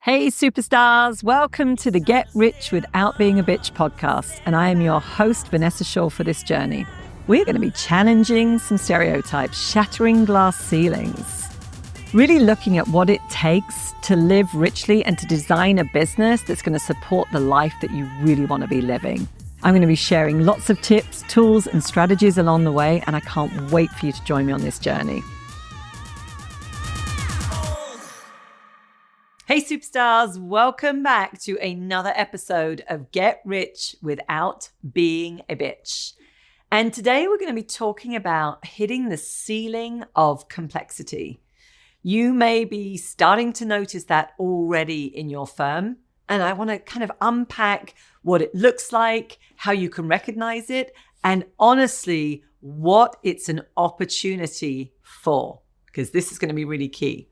Hey superstars, welcome to the Get Rich Without Being a Bitch podcast, and I am your host Vanessa Shaw for this journey. We're going to be challenging some stereotypes, shattering glass ceilings, really looking at what it takes to live richly and to design a business that's going to support the life that you really want to be living. I'm going to be sharing lots of tips, tools, and strategies along the way, and I can't wait for you to join me on this journey. Hey superstars, welcome back to another episode of Get Rich Without Being a Bitch. And today we're going to be talking about hitting the ceiling of complexity. You may be starting to notice that already in your firm, and I want to kind of unpack what it looks like, how you can recognize it, and honestly, what it's an opportunity for, because this is going to be really key.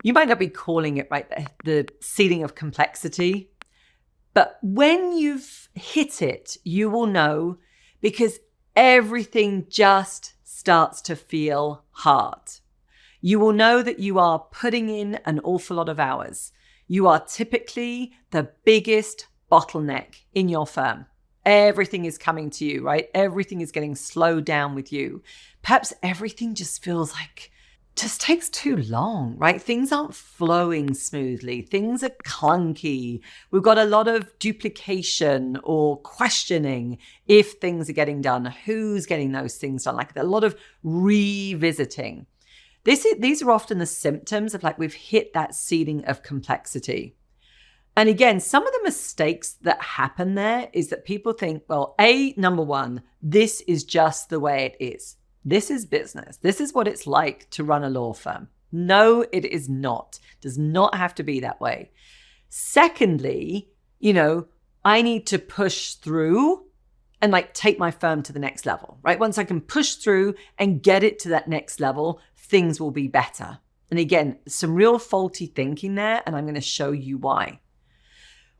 You might not be calling it right there, the ceiling of complexity, but when you've hit it, you will know, because everything just starts to feel hard. You will know that you are putting in an awful lot of hours. You are typically the biggest bottleneck in your firm. Everything is coming to you, right? Everything is getting slowed down with you. Perhaps everything just feels like just takes too long, right? Things aren't flowing smoothly. Things are clunky. We've got a lot of duplication or questioning if things are getting done, who's getting those things done, like a lot of revisiting. These are often the symptoms of like we've hit that ceiling of complexity. And again, some of the mistakes that happen there is that people think, well, number one, this is just the way it is. This is business. This is what it's like to run a law firm. No, it is not. It does not have to be that way. Secondly, I need to push through and like take my firm to the next level, right? Once I can push through and get it to that next level, things will be better. And again, some real faulty thinking there, and I'm going to show you why.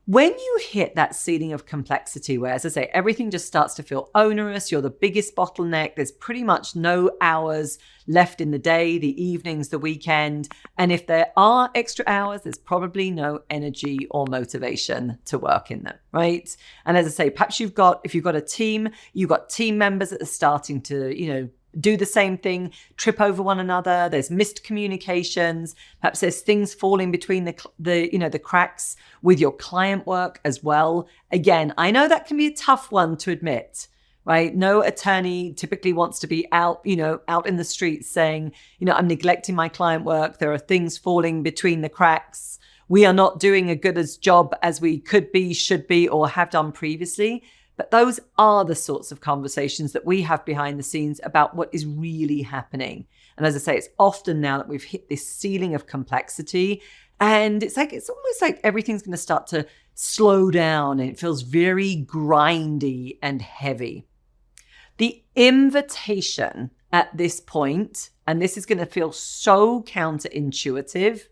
When you hit that ceiling of complexity, where, as I say, everything just starts to feel onerous, you're the biggest bottleneck, there's pretty much no hours left in the day, the evenings, the weekend. And if there are extra hours, there's probably no energy or motivation to work in them, right? And as I say, perhaps if you've got a team, you've got team members that are starting to, do the same thing, trip over one another. There's missed communications. Perhaps there's things falling between the cracks with your client work as well. Again, I know that can be a tough one to admit, right? No attorney typically wants to be out in the streets saying, I'm neglecting my client work. There are things falling between the cracks. We are not doing a good as job as we could be, should be, or have done previously. But those are the sorts of conversations that we have behind the scenes about what is really happening. And as I say, it's often now that we've hit this ceiling of complexity, and it's almost like everything's going to start to slow down, and it feels very grindy and heavy. The invitation at this point, and this is going to feel so counterintuitive,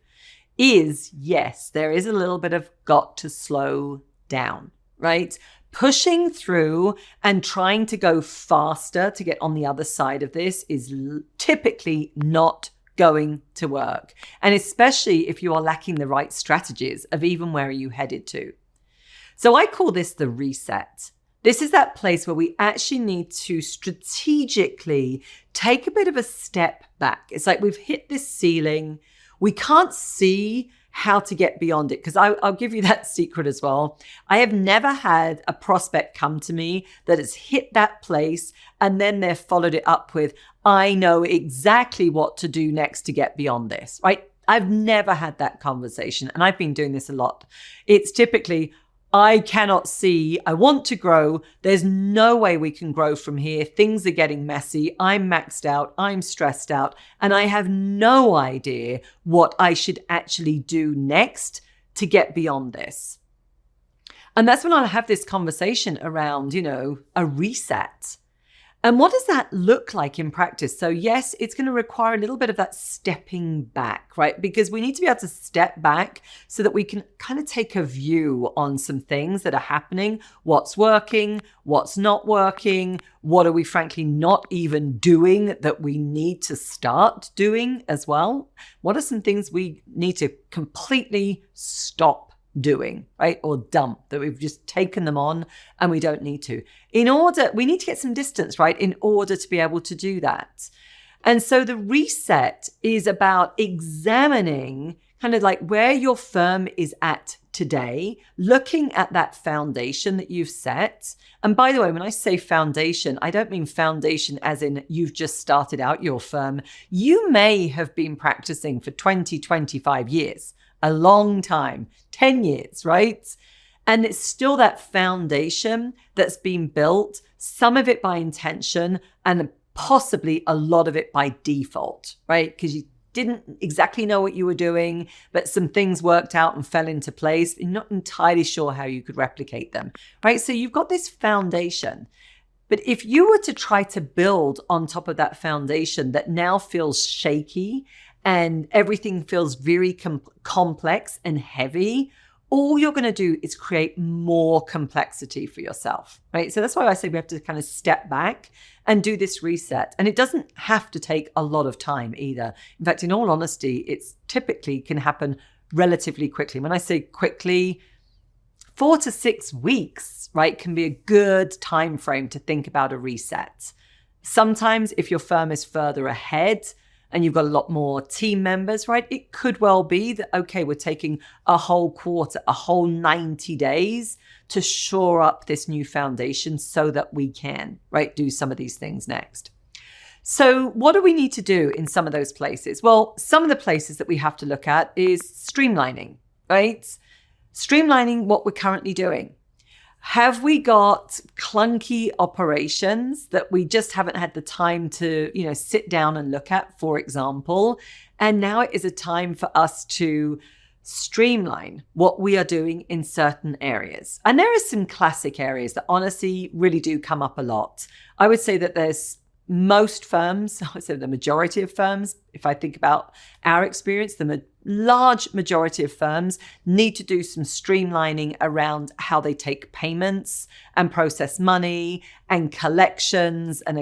is yes, there is a little bit of got to slow down, right? Pushing through and trying to go faster to get on the other side of this is typically not going to work. And especially if you are lacking the right strategies of even where are you headed to. So I call this the reset. This is that place where we actually need to strategically take a bit of a step back. It's like we've hit this ceiling. We can't see how to get beyond it. Because I'll give you that secret as well. I have never had a prospect come to me that has hit that place and then they've followed it up with, I know exactly what to do next to get beyond this, right? I've never had that conversation, and I've been doing this a lot. It's typically, I cannot see, I want to grow. There's no way we can grow from here. Things are getting messy. I'm maxed out. I'm stressed out. And I have no idea what I should actually do next to get beyond this. And that's when I'll have this conversation around, a reset. And what does that look like in practice? So yes, it's going to require a little bit of that stepping back, right? Because we need to be able to step back so that we can kind of take a view on some things that are happening, what's working, what's not working, what are we frankly not even doing that we need to start doing as well? What are some things we need to completely stop doing, right? Or dump, that we've just taken them on and we don't need to. We need to get some distance, right? In order to be able to do that. And so the reset is about examining kind of like where your firm is at today, looking at that foundation that you've set. And by the way, when I say foundation, I don't mean foundation as in you've just started out your firm. You may have been practicing for 20, 25 years. A long time, 10 years, right? And it's still that foundation that's been built, some of it by intention and possibly a lot of it by default, right? Because you didn't exactly know what you were doing, but some things worked out and fell into place. You're not entirely sure how you could replicate them, right? So you've got this foundation. But if you were to try to build on top of that foundation that now feels shaky and everything feels very complex and heavy, all you're going to do is create more complexity for yourself, right? So that's why I say we have to kind of step back and do this reset. And it doesn't have to take a lot of time either. In fact, in all honesty, it's typically can happen relatively quickly. When I say quickly, 4 to 6 weeks, right, can be a good time frame to think about a reset. Sometimes if your firm is further ahead, and you've got a lot more team members, right? It could well be that, okay, we're taking a whole quarter, a whole 90 days to shore up this new foundation so that we can, right, do some of these things next. So what do we need to do in some of those places? Well, some of the places that we have to look at is streamlining, right? Streamlining what we're currently doing. Have we got clunky operations that we just haven't had the time to, sit down and look at, for example? And now it is a time for us to streamline what we are doing in certain areas. And there are some classic areas that honestly really do come up a lot. I would say that there's most firms, I would say the majority of firms, if I think about our experience, the large majority of firms need to do some streamlining around how they take payments and process money and collections and,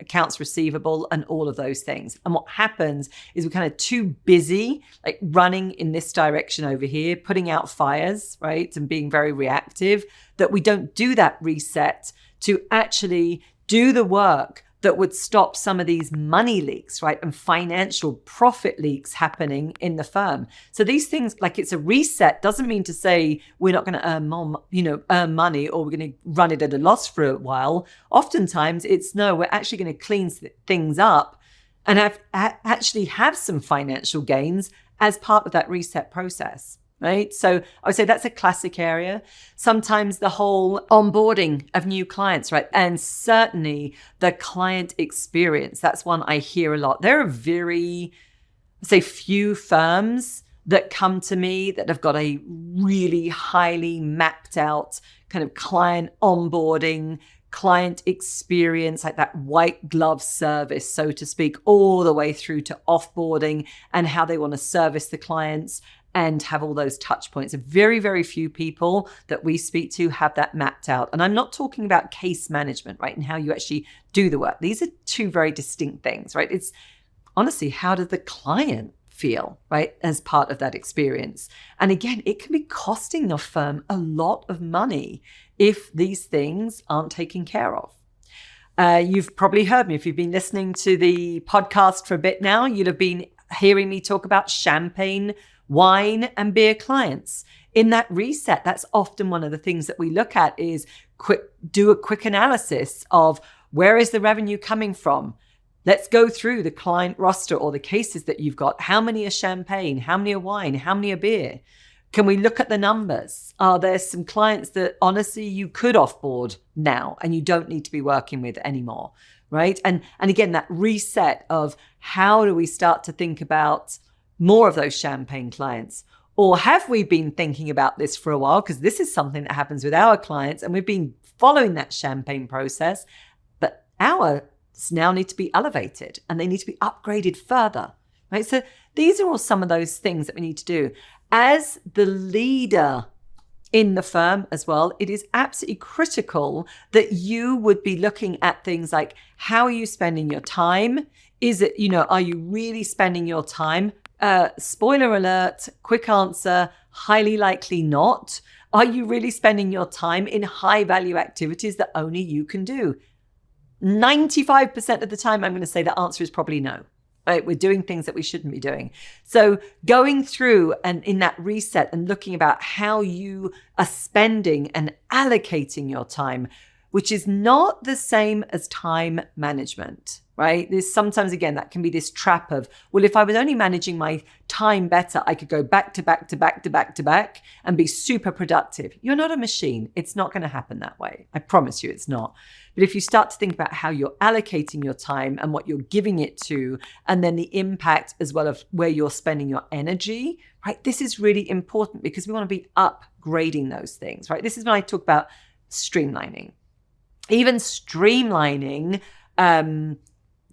accounts receivable and all of those things. And what happens is we're kind of too busy, like running in this direction over here, putting out fires, right? And being very reactive, that we don't do that reset to actually do the work that would stop some of these money leaks, right? And financial profit leaks happening in the firm. So these things, like it's a reset, doesn't mean to say we're not going to earn more, earn money or we're going to run it at a loss for a while. Oftentimes it's no, we're actually going to clean things up and actually have some financial gains as part of that reset process. Right? So I would say that's a classic area. Sometimes the whole onboarding of new clients, right? And certainly the client experience. That's one I hear a lot. There are few firms that come to me that have got a really highly mapped out kind of client onboarding, client experience, like that white glove service, so to speak, all the way through to offboarding and how they want to service the clients and have all those touch points. Very, very few people that we speak to have that mapped out. And I'm not talking about case management, right? And how you actually do the work. These are two very distinct things, right? It's honestly, how does the client feel, right? As part of that experience. And again, it can be costing the firm a lot of money if these things aren't taken care of. You've probably heard me. If you've been listening to the podcast for a bit now, you'd have been hearing me talk about champagne, wine and beer clients. In that reset, that's often one of the things that we look at is do a quick analysis of where is the revenue coming from? Let's go through the client roster or the cases that you've got. How many are champagne? How many are wine? How many are beer? Can we look at the numbers? Are there some clients that honestly you could offboard now and you don't need to be working with anymore, right? And again, that reset of how do we start to think about more of those champagne clients? Or have we been thinking about this for a while? Because this is something that happens with our clients and we've been following that champagne process. But hours now need to be elevated and they need to be upgraded further, right? So these are all some of those things that we need to do. As the leader in the firm as well, it is absolutely critical that you would be looking at things like, how are you spending your time? Is it, are you really spending your time? Spoiler alert, quick answer, highly likely not. Are you really spending your time in high value activities that only you can do? 95% of the time, I'm going to say the answer is probably no. Right? We're doing things that we shouldn't be doing. So going through and in that reset and looking about how you are spending and allocating your time, which is not the same as time management, right? There's sometimes, again, that can be this trap of, well, if I was only managing my time better, I could go back to back to back to back to back and be super productive. You're not a machine. It's not going to happen that way. I promise you it's not. But if you start to think about how you're allocating your time and what you're giving it to, and then the impact as well of where you're spending your energy, right? This is really important because we want to be upgrading those things, right? This is when I talk about streamlining. Even streamlining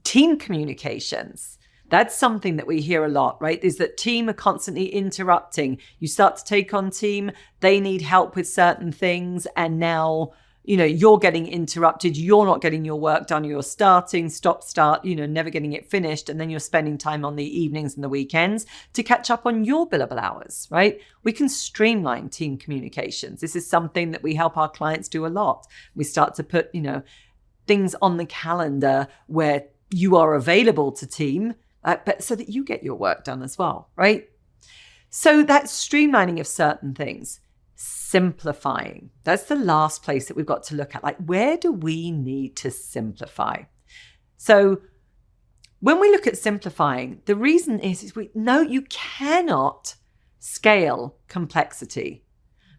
team communications. That's something that we hear a lot, right? Is that team are constantly interrupting. You start to take on team, they need help with certain things, and now you're getting interrupted, you're not getting your work done, you're starting, stop, start, never getting it finished. And then you're spending time on the evenings and the weekends to catch up on your billable hours, right? We can streamline team communications. This is something that we help our clients do a lot. We start to put, things on the calendar where you are available to team, but so that you get your work done as well, right? So that's streamlining of certain things. Simplifying. That's the last place that we've got to look at. Like, where do we need to simplify? So when we look at simplifying, the reason is we know you cannot scale complexity.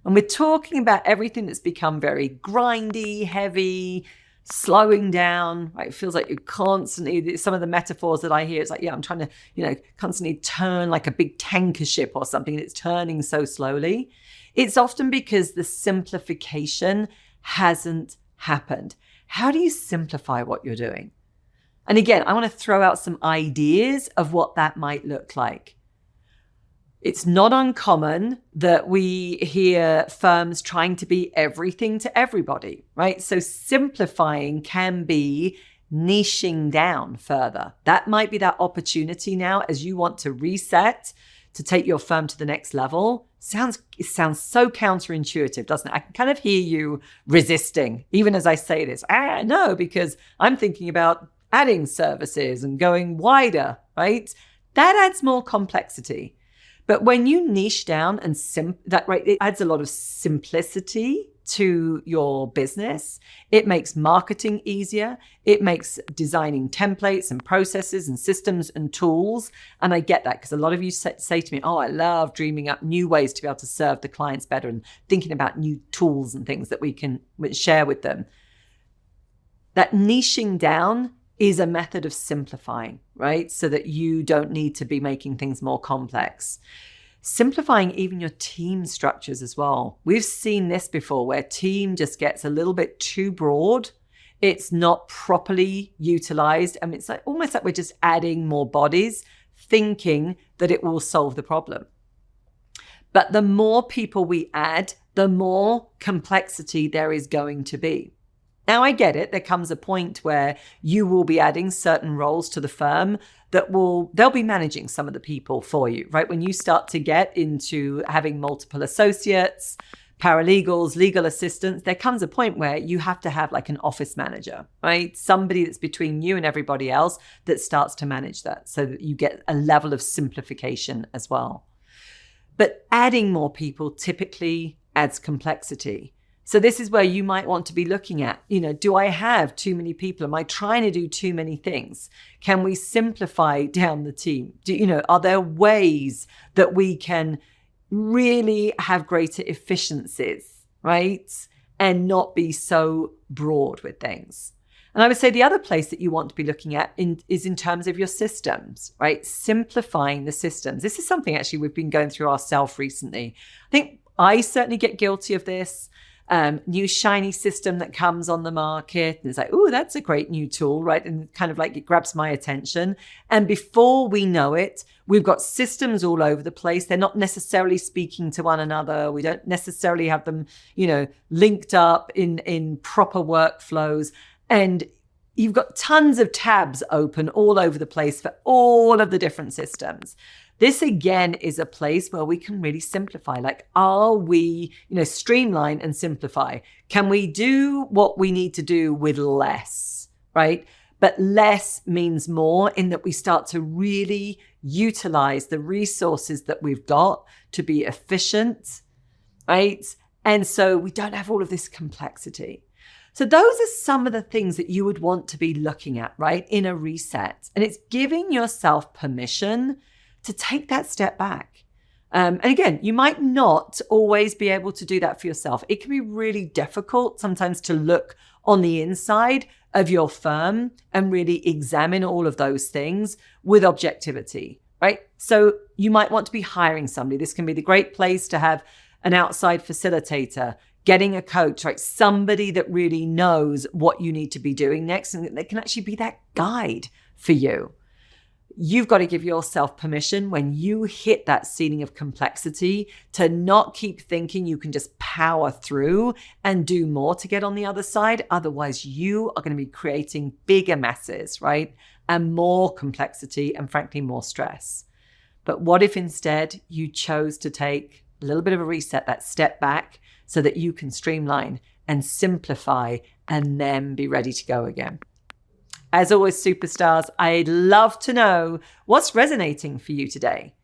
And we're talking about everything that's become very grindy, heavy, slowing down, right? It feels like you're constantly, some of the metaphors that I hear, it's like, I'm trying to, constantly turn like a big tanker ship or something, and it's turning so slowly. It's often because the simplification hasn't happened. How do you simplify what you're doing? And again, I want to throw out some ideas of what that might look like. It's not uncommon that we hear firms trying to be everything to everybody, right? So simplifying can be niching down further. That might be that opportunity now as you want to reset, to take your firm to the next level. It sounds so counterintuitive, doesn't it? I can kind of hear you resisting, even as I say this. No, because I'm thinking about adding services and going wider, right? That adds more complexity. But when you niche down and it adds a lot of simplicity to your business. It makes marketing easier. It makes designing templates and processes and systems and tools. And I get that because a lot of you say to me, oh, I love dreaming up new ways to be able to serve the clients better and thinking about new tools and things that we can share with them. That niching down is a method of simplifying, right? So that you don't need to be making things more complex. Simplifying even your team structures as well. We've seen this before where team just gets a little bit too broad. It's not properly utilized. I mean, it's like almost like we're just adding more bodies, thinking that it will solve the problem. But the more people we add, the more complexity there is going to be. Now, I get it. There comes a point where you will be adding certain roles to the firm that they'll be managing some of the people for you, right? When you start to get into having multiple associates, paralegals, legal assistants, there comes a point where you have to have like an office manager, right? Somebody that's between you and everybody else that starts to manage that so that you get a level of simplification as well. But adding more people typically adds complexity. So this is where you might want to be looking at, do I have too many people? Am I trying to do too many things? Can we simplify down the team? Are there ways that we can really have greater efficiencies, right? And not be so broad with things. And I would say the other place that you want to be looking at is in terms of your systems, right? Simplifying the systems. This is something actually we've been going through ourselves recently. I think I certainly get guilty of this. new shiny system that comes on the market. And it's like, oh, that's a great new tool, right? And kind of like it grabs my attention. And before we know it, we've got systems all over the place. They're not necessarily speaking to one another. We don't necessarily have them, linked up in proper workflows. And you've got tons of tabs open all over the place for all of the different systems. This, again, is a place where we can really simplify. Like, are we, streamline and simplify? Can we do what we need to do with less, right? But less means more in that we start to really utilize the resources that we've got to be efficient, right? And so we don't have all of this complexity. So those are some of the things that you would want to be looking at, right, in a reset. And it's giving yourself permission to take that step back. And again, you might not always be able to do that for yourself. It can be really difficult sometimes to look on the inside of your firm and really examine all of those things with objectivity, right? So you might want to be hiring somebody. This can be the great place to have an outside facilitator, getting a coach, right? Somebody that really knows what you need to be doing next and that can actually be that guide for you. You've got to give yourself permission when you hit that ceiling of complexity to not keep thinking you can just power through and do more to get on the other side. Otherwise, you are going to be creating bigger messes, right? And more complexity and frankly, more stress. But what if instead you chose to take a little bit of a reset, that step back, so that you can streamline and simplify and then be ready to go again? As always, superstars, I'd love to know what's resonating for you today.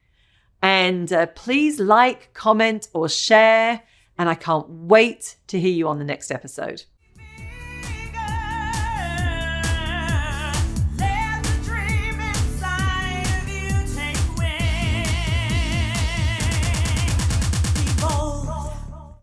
And please like, comment, or share. And I can't wait to hear you on the next episode.